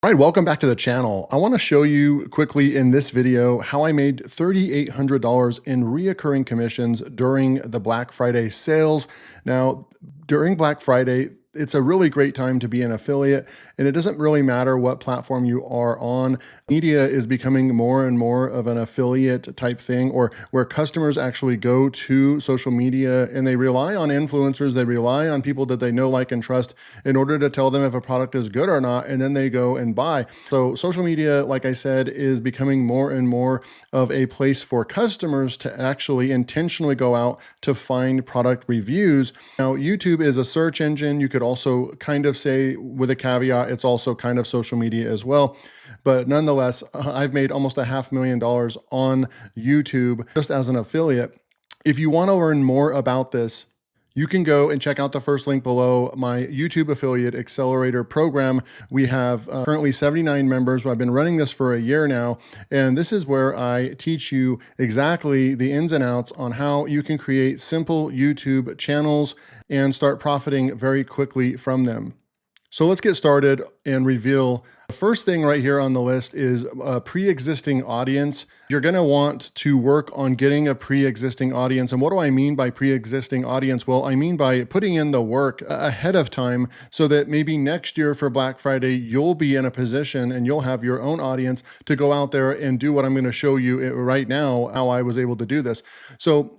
All right, welcome back to the channel. I want to show you quickly in this video how I made $3,800 in reoccurring commissions during the Black Friday sales. Now, during Black Friday, it's a really great time to be an affiliate, and it doesn't really matter what platform you are on. Media is becoming more and more of an affiliate type thing, or where customers actually go to social media and they rely on influencers, they rely on people that they know, like, and trust in order to tell them if a product is good or not, and then they go and buy. So social media, like I said, is becoming more and more of a place for customers to actually intentionally go out to find product reviews. Now, YouTube is a search engine. You could also kind of say, with a caveat, it's also kind of social media as well. But nonetheless, I've made almost $500,000 on YouTube just as an affiliate. If you want to learn more about this, you can go and check out the first link below, my YouTube affiliate Accelerator program. We have currently 79 members. I've been running this for a year now, and this is where I teach you exactly the ins and outs on how you can create simple YouTube channels and start profiting very quickly from them. So let's get started and reveal. The first thing right here on the list is a pre-existing audience. You're going to want to work on getting a pre-existing audience. And what do I mean by pre-existing audience? Well, I mean by putting in the work ahead of time so that maybe next year for Black Friday, you'll be in a position and you'll have your own audience to go out there and do what I'm going to show you right now, how I was able to do this. So,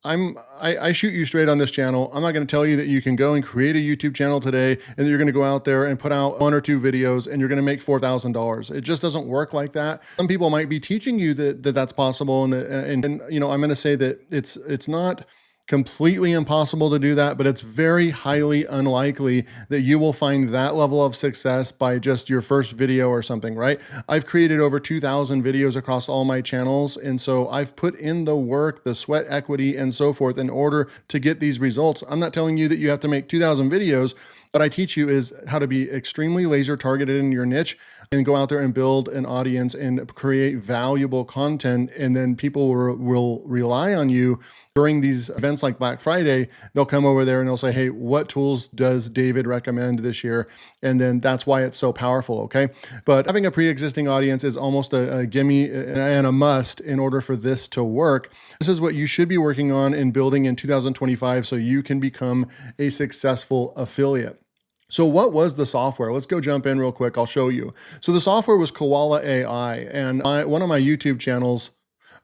I shoot you straight on this channel. I'm not going to tell you that you can go and create a YouTube channel today and you're going to go out there and put out 1 or 2 videos and you're going to make $4,000. It just doesn't work like that. Some people might be teaching you that that's possible. And I'm going to say that it's not completely impossible to do that, but it's very highly unlikely that you will find that level of success by just your first video or something, right? I've created over 2,000 videos across all my channels. And so I've put in the work, the sweat equity, and so forth in order to get these results. I'm not telling you that you have to make 2,000 videos. What I teach you is how to be extremely laser targeted in your niche and go out there and build an audience and create valuable content. And then people will rely on you during these events like Black Friday. They'll come over there and they'll say, hey, what tools does David recommend this year? And then that's why it's so powerful, okay? But having a pre-existing audience is almost a gimme and a must in order for this to work. This is what you should be working on and building in 2025 so you can become a successful affiliate. So what was the software? Let's go jump in real quick. I'll show you. So the software was Koala AI, and one of my YouTube channels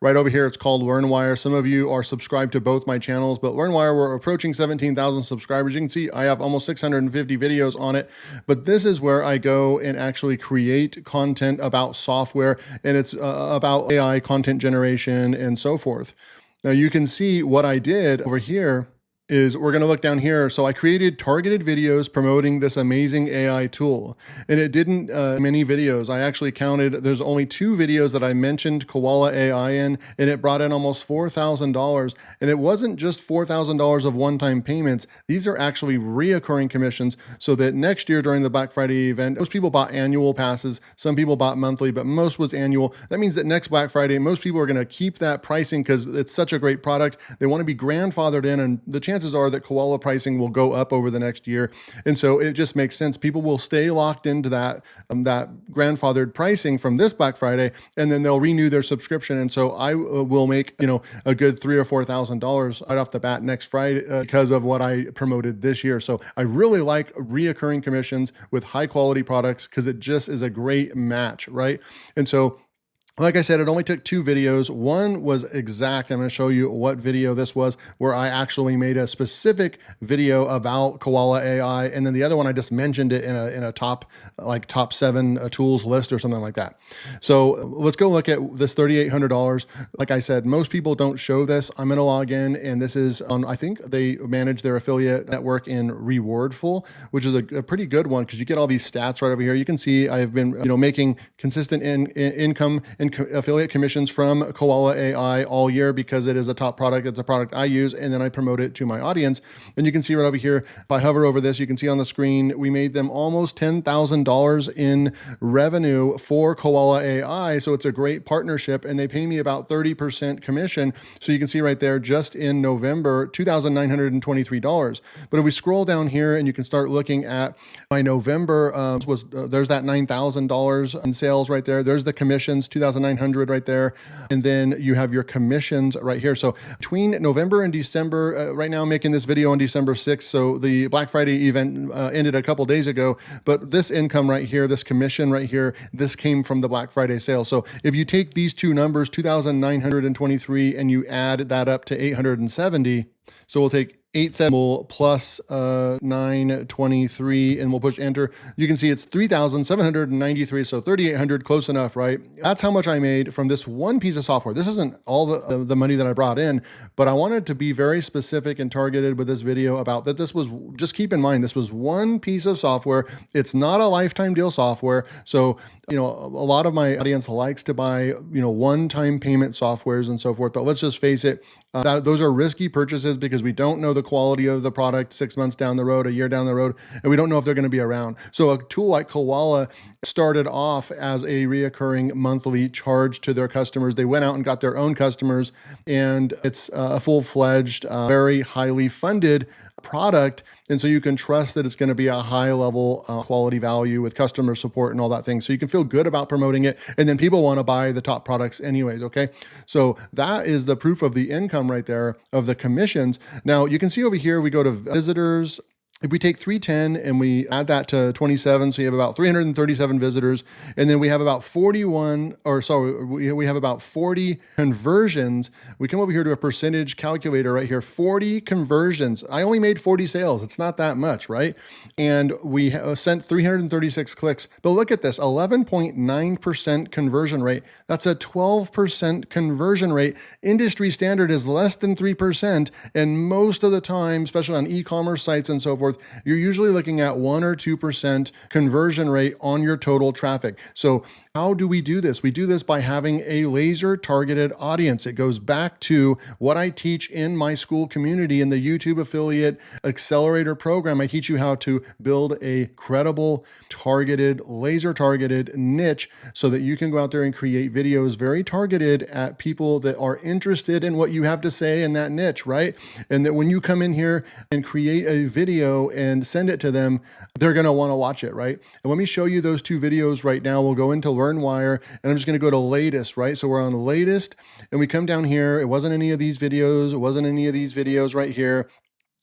right over here, it's called LearnWire. Some of you are subscribed to both my channels, but LearnWire, we're approaching 17,000 subscribers. You can see I have almost 650 videos on it, but this is where I go and actually create content about software, and it's about AI content generation and so forth. Now you can see what I did over here is we're going to look down here. So I created targeted videos promoting this amazing AI tool, and it didn't many videos. I actually counted, there's only 2 videos that I mentioned Koala AI in, and it brought in almost $4,000. And it wasn't just $4,000 of one-time payments. These are actually reoccurring commissions, so that next year during the Black Friday event, most people bought annual passes. Some people bought monthly, but most was annual. That means that next Black Friday, most people are going to keep that pricing because it's such a great product. They want to be grandfathered in, and the chances are that Koala pricing will go up over the next year. And so it just makes sense. People will stay locked into that grandfathered pricing from this Black Friday, and then they'll renew their subscription. And so I will make, a good $3,000 or $4,000 right off the bat next Friday because of what I promoted this year. So I really like reoccurring commissions with high quality products because it just is a great match, right? And so like I said, it only took 2 videos. One was exact. I'm going to show you what video this was, where I actually made a specific video about Koala AI. And then the other one, I just mentioned it in a top 7 tools list or something like that. So let's go look at this $3,800. Like I said, most people don't show this. I'm going to log in, and this is on, I think they manage their affiliate network in Rewardful, which is a pretty good one because you get all these stats right over here. You can see I've been, making consistent income in affiliate commissions from Koala AI all year because it is a top product. It's a product I use, and then I promote it to my audience. And you can see right over here, if I hover over this, you can see on the screen, we made them almost $10,000 in revenue for Koala AI. So it's a great partnership, and they pay me about 30% commission. So you can see right there, just in November, $2,923. But if we scroll down here and you can start looking at my November, there's that $9,000 in sales right there. There's the commissions, 2,900 right there. And then you have your commissions right here. So between November and December, right now I'm making this video on December 6th. So the Black Friday event ended a couple days ago, but this income right here, this commission right here, this came from the Black Friday sale. So if you take these two numbers, 2,923, and you add that up to 870, so we'll take 870 plus 923, and we'll push enter. You can see it's 3,793, so 3,800, close enough, right? That's how much I made from this one piece of software. This isn't all the money that I brought in, but I wanted to be very specific and targeted with this video about that. This was, just keep in mind, this was one piece of software. It's not a lifetime deal software. So, a lot of my audience likes to buy, one-time payment softwares and so forth, but let's just face it, those are risky purchases because we don't know the quality of the product 6 months down the road, a year down the road, and we don't know if they're going to be around. So a tool like Koala started off as a reoccurring monthly charge to their customers. They went out and got their own customers, and it's a full-fledged, very highly funded product. And so you can trust that it's going to be a high level quality value with customer support and all that thing. So you can feel good about promoting it. And then people want to buy the top products anyways. Okay. So that is the proof of the income right there of the commissions. Now you can see over here, we go to visitors. If we take 310 and we add that to 27, so you have about 337 visitors, and then we have about 40 conversions. We come over here to a percentage calculator right here, 40 conversions. I only made 40 sales. It's not that much, right? And we sent 336 clicks. But look at this, 11.9% conversion rate. That's a 12% conversion rate. Industry standard is less than 3%. And most of the time, especially on e-commerce sites and so forth, you're usually looking at 1 or 2% conversion rate on your total traffic. So how do we do this? We do this by having a laser targeted audience. It goes back to what I teach in my school community in the YouTube affiliate Accelerator program. I teach you how to build a credible, targeted, laser targeted niche so that you can go out there and create videos very targeted at people that are interested in what you have to say in that niche, right? And that when you come in here and create a video and send it to them, they're going to want to watch it, right? And let me show you those two videos right now. We'll go into LearnWire, and I'm just going to go to latest, right? So we're on latest, and we come down here. It wasn't any of these videos. It wasn't any of these videos right here.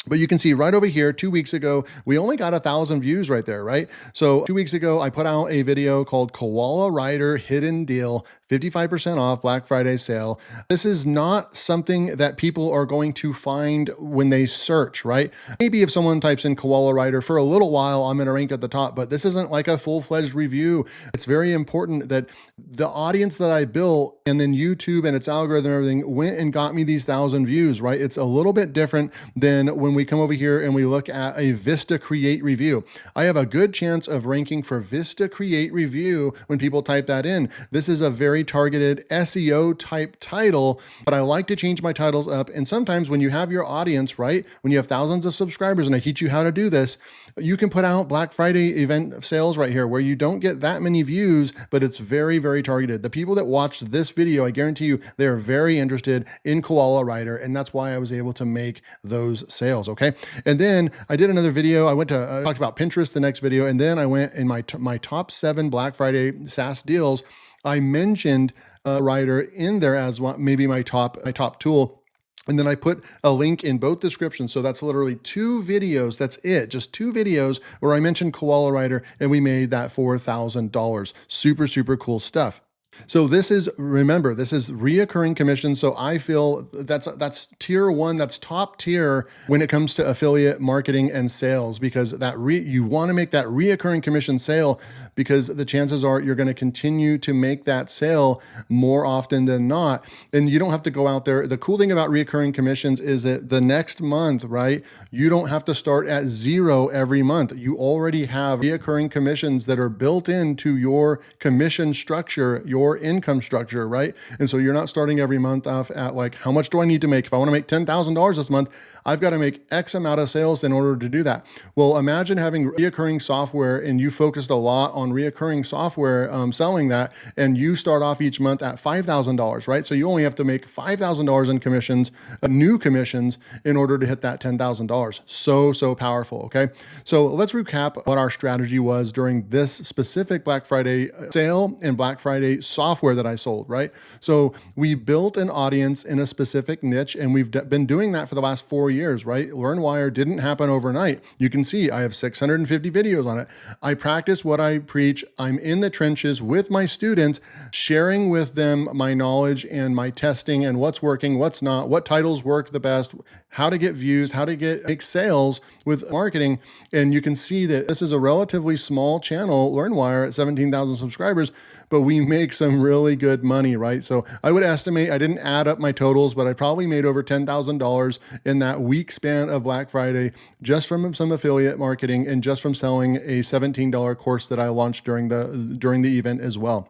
But you can see right over here, 2 weeks ago, we only got 1,000 views right there, right? So 2 weeks ago, I put out a video called Koala Rider Hidden Deal, 55% off Black Friday sale. This is not something that people are going to find when they search, right? Maybe if someone types in Koala Rider for a little while, I'm going to rank at the top, but this isn't like a full-fledged review. It's very important that the audience that I built and then YouTube and its algorithm and everything went and got me these 1,000 views, right? It's a little bit different than when we come over here and we look at a Vista Create Review. I have a good chance of ranking for Vista Create Review when people type that in. This is a very targeted SEO type title, but I like to change my titles up. And sometimes when you have your audience, right, when you have thousands of subscribers, and I teach you how to do this, you can put out Black Friday event sales right here where you don't get that many views, but it's very, very targeted. The people that watched this video, I guarantee you, they're very interested in Koala Rider, and that's why I was able to make those sales, okay? And then I did another video. I talked about Pinterest the next video, and then I went in my top 7 Black Friday SaaS deals. I mentioned Rider in there as maybe my top tool. And then I put a link in both descriptions. So that's literally 2 videos. That's it. Just 2 videos where I mentioned Koala Rider, and we made that $4,000. Super, super cool stuff. So this is, remember, this is reoccurring commission. So I feel that's tier 1, that's top tier when it comes to affiliate marketing and sales, because you want to make that reoccurring commission sale, because the chances are you're going to continue to make that sale more often than not. And you don't have to go out there. The cool thing about reoccurring commissions is that the next month, right, you don't have to start at 0 every month. You already have reoccurring commissions that are built into your commission structure, your your income structure, right? And so you're not starting every month off at like, how much do I need to make? If I want to make $10,000 this month, I've got to make X amount of sales in order to do that. Well, imagine having reoccurring software and you focused a lot on reoccurring software, selling that, and you start off each month at $5,000, right? So you only have to make $5,000 in commissions, new commissions, in order to hit that $10,000. So powerful, okay? So let's recap what our strategy was during this specific Black Friday sale and Black Friday software that I sold, right? So we built an audience in a specific niche, and we've been doing that for the last 4 years, right? LearnWire didn't happen overnight. You can see I have 650 videos on it. I practice what I preach. I'm in the trenches with my students, sharing with them my knowledge and my testing and what's working, what's not, what titles work the best, how to get views, how to make sales with marketing. And you can see that this is a relatively small channel, LearnWire, at 17,000 subscribers, but we make some really good money, right? So I would estimate, I didn't add up my totals, but I probably made over $10,000 in that week span of Black Friday, just from some affiliate marketing and just from selling a $17 course that I launched during the event as well.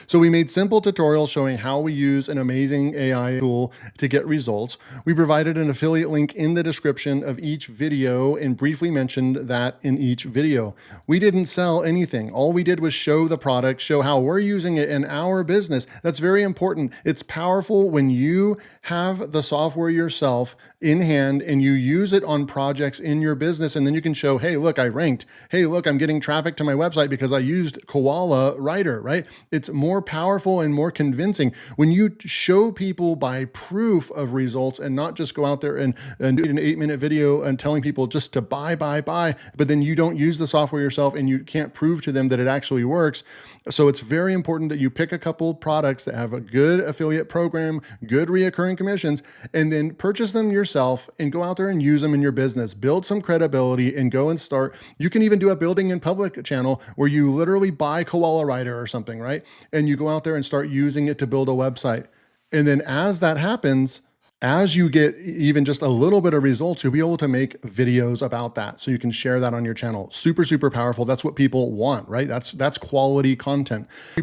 So we made simple tutorials showing how we use an amazing AI tool to get results. We provided an affiliate link in the description of each video and briefly mentioned that in each video. We didn't sell anything. All we did was show the product, show how we're using it in our business. That's very important. It's powerful when you have the software yourself in hand and you use it on projects in your business, and then you can show, hey, look, I ranked. Hey, look, I'm getting traffic to my website because I used Koala Writer, right? It's more powerful and more convincing when you show people by proof of results and not just go out there and do an 8-minute video and telling people just to buy, but then you don't use the software yourself and you can't prove to them that it actually works. So it's very important that you pick a couple products that have a good affiliate program, good reoccurring commissions, and then purchase them yourself and go out there and use them in your business. Build some credibility and go and start. You can even do a building in public channel where you literally buy Koala Writer or something, right? And you go out there and start using it to build a website. And then as that happens, as you get even just a little bit of results, you'll be able to make videos about that. So you can share that on your channel. Super powerful. That's what people want, right? That's quality content. We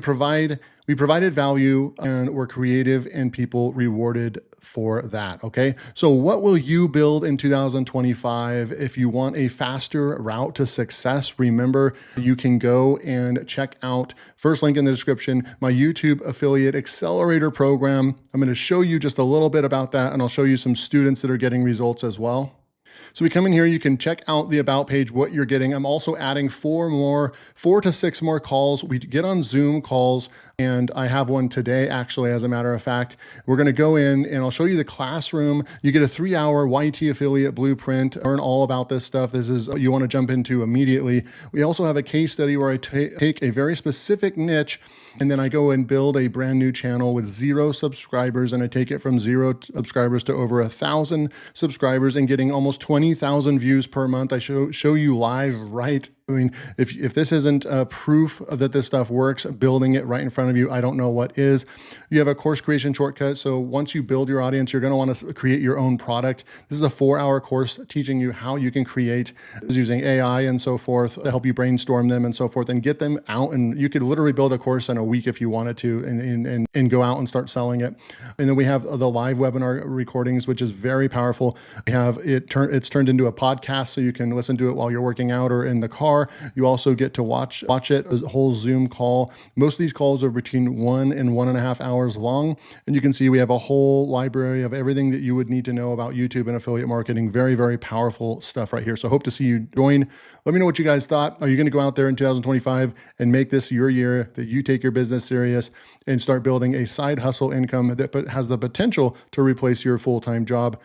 provided value and we're creative and people rewarded for that, okay? So what will you build in 2025? If you want a faster route to success, remember, you can go and check out, first link in the description, my YouTube affiliate accelerator program. I'm gonna show you just a little bit about that, and I'll show you some students that are getting results as well. So we come in here, you can check out the about page, what you're getting. I'm also adding 4 to 6 more calls. We get on Zoom calls, and I have one today, actually, as a matter of fact. We're gonna go in and I'll show you the classroom. You get a 3-hour YT affiliate blueprint, learn all about this stuff. This is what you wanna jump into immediately. We also have a case study where I take a very specific niche, and then I go and build a brand new channel with 0 subscribers, and I take it from 0 subscribers to over 1,000 subscribers and getting almost 20,000 views per month. I show you live, right? I mean, if this isn't proof that this stuff works, building it right in front of you, I don't know what is. You have a course creation shortcut. So once you build your audience, you're going to want to create your own product. This is a 4-hour course teaching you how you can create using AI and so forth to help you brainstorm them and so forth and get them out. And you could literally build a course in a week if you wanted to and go out and start selling it. And then we have the live webinar recordings, which is very powerful. We have it's turned into a podcast, so you can listen to it while you're working out or in the car. You also get to watch it, a whole Zoom call. Most of these calls are between 1 and 1.5 hours long. And you can see we have a whole library of everything that you would need to know about YouTube and affiliate marketing. Very powerful stuff right here. So hope to see you join. Let me know what you guys thought. Are you going to go out there in 2025 and make this your year that you take your business serious and start building a side hustle income that has the potential to replace your full-time job?